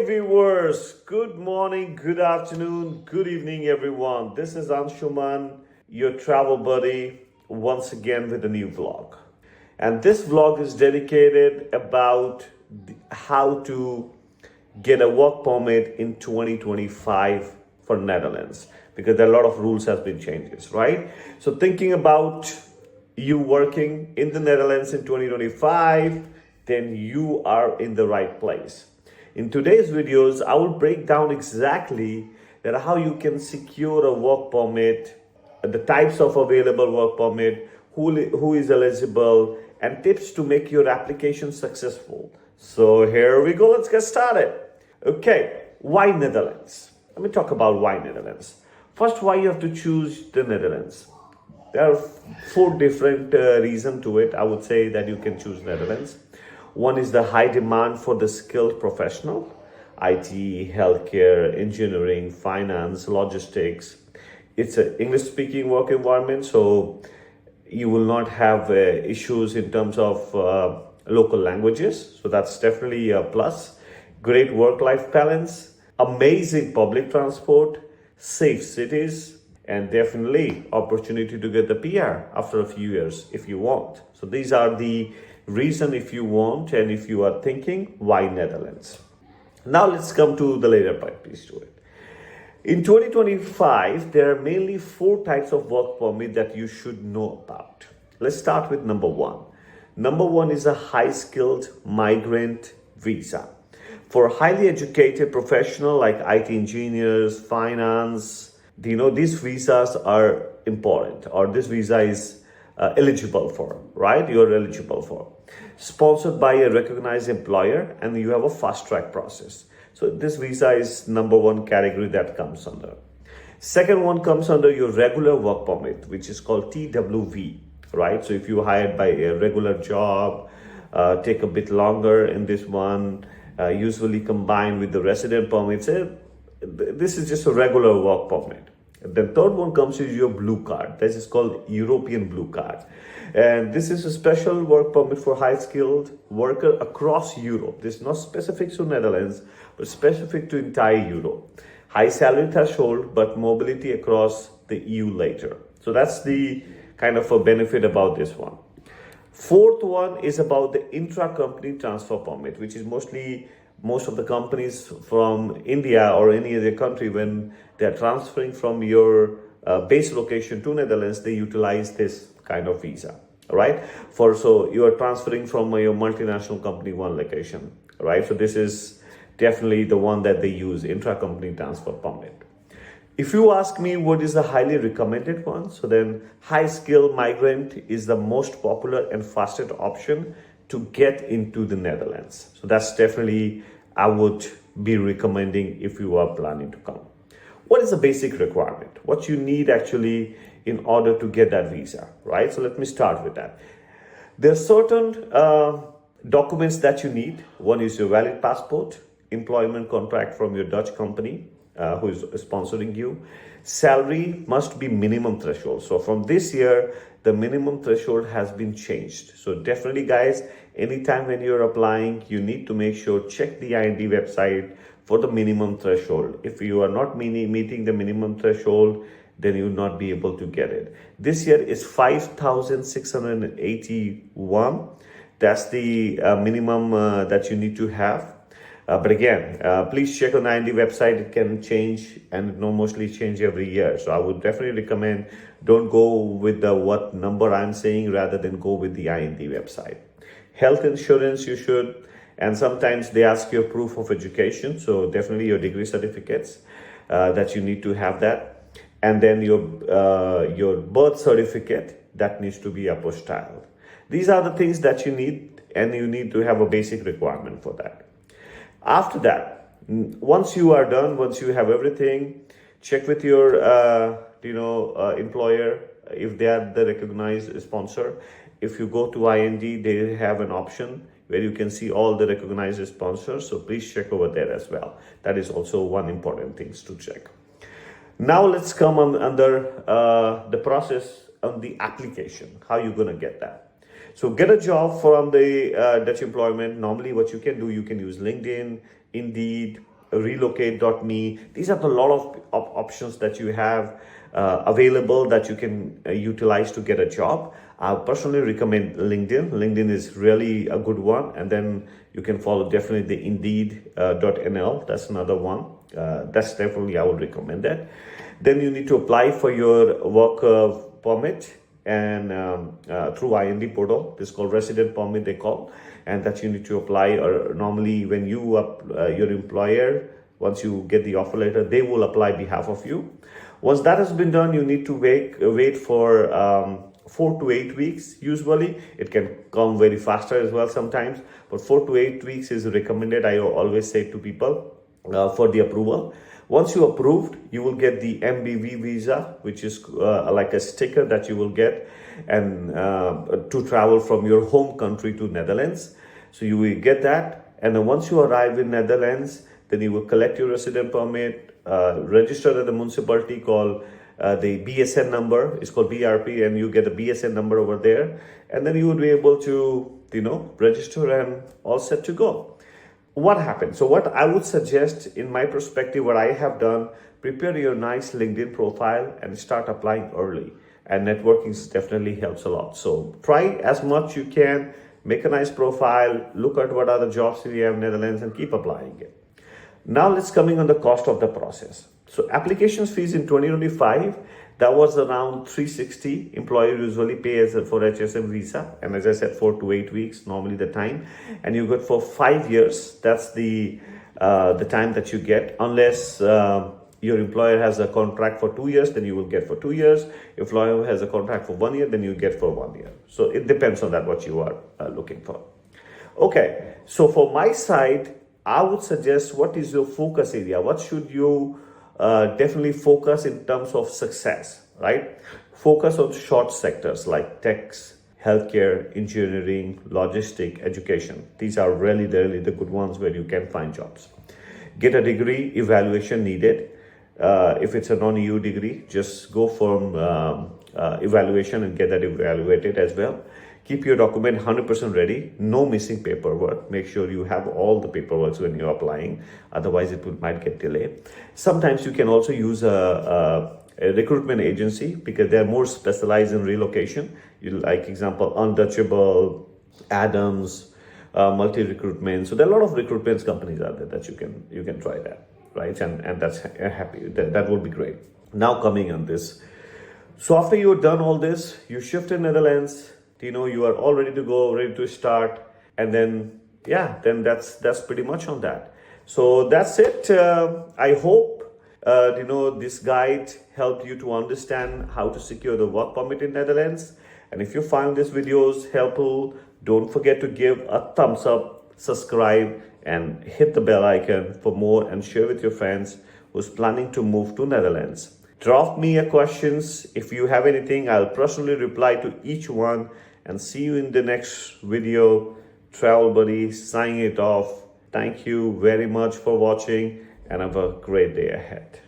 Hey viewers, good morning, good afternoon, good evening everyone. This is Anshuman, your travel buddy, once again with a new vlog. And this vlog is dedicated about how to get a work permit in 2025 for Netherlands because there are a lot of rules has been changes, right? So thinking about you working in the Netherlands in 2025, then you are in the right place. In today's videos, I will break down exactly that how you can secure a work permit, the types of available work permit, who is eligible, and tips to make your application successful. So here we go, let's get started. Okay, why Netherlands? Let me talk about why Netherlands. First, why you have to choose the Netherlands. There are four different reasons to it. I would say that you can choose Netherlands. One is the high demand for the skilled professional, IT, healthcare, engineering, finance, logistics. It's an English-speaking work environment, so you will not have issues in terms of local languages. So that's definitely a plus. Great work-life balance, amazing public transport, safe cities, and definitely opportunity to get the PR after a few years if you want. So these are the reason if you want and if you are thinking why Netherlands. Now let's come to the later part piece to it. In 2025, there are mainly four types of work permit that you should know about. Let's start with number one. Number one is a high skilled migrant visa. For highly educated professional like IT engineers, finance, these visas are important, or this visa is eligible for, right? You're eligible for. Sponsored by a recognized employer, and you have a fast track process. So this visa is number one category that comes under. Second one comes under your regular work permit, which is called TWV, right? So if you hired by a regular job, take a bit longer in this one, usually combined with the resident permits. This is just a regular work permit. The third one comes is your blue card. This is called European blue card. And this is a special work permit for high skilled worker across Europe. This is not specific to Netherlands, but specific to entire Europe. High salary threshold, but mobility across the EU later. So that's the kind of a benefit about this one. Fourth one is about the intra-company transfer permit, which is most of the companies from India or any other country, when they're transferring from your base location to Netherlands, they utilize this kind of visa, right? So you are transferring from your multinational company one location, right? So this is definitely the one that they use, intra-company transfer permit. If you ask me what is the highly recommended one, so then high skilled migrant is the most popular and fastest option to get into the Netherlands. So that's definitely I would be recommending if you are planning to come. What is the basic requirement? What you need actually in order to get that visa, right? So let me start with that. There are certain documents that you need. One is your valid passport, employment contract from your Dutch company who is sponsoring you. Salary must be minimum threshold. So from this year, the minimum threshold has been changed. So definitely guys, anytime when you're applying, you need to make sure, check the IND website for the minimum threshold. If you are not meeting the minimum threshold, then you will not be able to get it. This year is 5,681. That's the minimum that you need to have. But again, please check on the IND website. It can change, and it mostly change every year. So I would definitely recommend don't go with the what number I'm saying, rather than go with the IND website. Health insurance you should, and sometimes they ask you a proof of education. So definitely your degree certificates that you need to have that, and then your birth certificate that needs to be apostilled. These are the things that you need, and you need to have a basic requirement for that. After that, once you are done, once you have everything, check with your employer if they are the recognized sponsor. If you go to IND, they have an option where you can see all the recognized sponsors. So please check over there as well. That is also one important thing to check. Now let's come under the process on the application. How you're gonna get that? So get a job from the Dutch employment. Normally what you can do, you can use LinkedIn, Indeed, relocate.me. These are the lot of options that you have available that you can utilize to get a job. I personally recommend LinkedIn. LinkedIn is really a good one. And then you can follow definitely the Indeed.nl. That's another one. That's definitely, I would recommend that. Then you need to apply for your work permit and through IND portal. This is called resident permit they call, and that you need to apply. Or normally when you your employer, once you get the offer letter, they will apply behalf of you. Once that has been done, you need to wait for 4 to 8 weeks. Usually it can come very faster as well sometimes, but 4 to 8 weeks is recommended. I always say to people for the approval. Once you approved, you will get the MBV visa, which is like a sticker that you will get and to travel from your home country to Netherlands. So you will get that, and then once you arrive in Netherlands, then you will collect your resident permit, register at the municipality, called the BSN number. It's called BRP, and you get the BSN number over there, and then you will be able to register and all set to go. What happens? So what I would suggest, in my perspective, what I have done, prepare your nice LinkedIn profile and start applying early. And networking definitely helps a lot. So try as much you can, make a nice profile, look at what other jobs we have in Netherlands and keep applying it. Now let's coming on the cost of the process. So applications fees in 2025, that was around 360. Employer usually pays for HSM visa, and as I said, 4 to 8 weeks normally the time, and you get for 5 years. That's the time that you get, unless your employer has a contract for 2 years, then you will get for 2 years. If employer has a contract for 1 year, then you get for 1 year. So it depends on that what you are looking for. Okay, so for my side, I would suggest, what is your focus area? What should you definitely focus in terms of success, right? Focus on short sectors like techs, healthcare, engineering, logistic, education. These are really the good ones where you can find jobs. Get a degree, evaluation needed. If it's a non-EU degree, just go from evaluation and get that evaluated as well. Keep your document 100% ready. No missing paperwork. Make sure you have all the paperwork when you're applying. Otherwise, might get delayed. Sometimes you can also use a recruitment agency because they're more specialized in relocation. Like example, Untouchable, Adams, Multi-Recruitment. So there are a lot of recruitment companies out there that you can try that, right? And that's happy. That would be great. Now coming on this. So after you've done all this, you shift to Netherlands. You are all ready to go, ready to start, and then that's pretty much on that. So that's it. I hope this guide helped you to understand how to secure the work permit in Netherlands. And if you find this videos helpful, don't forget to give a thumbs up, subscribe, and hit the bell icon for more, and share with your friends who's planning to move to Netherlands. Drop me your questions. If you have anything, I'll personally reply to each one. And see you in the next video. Travel Buddy signing it off. Thank you very much for watching, and have a great day ahead.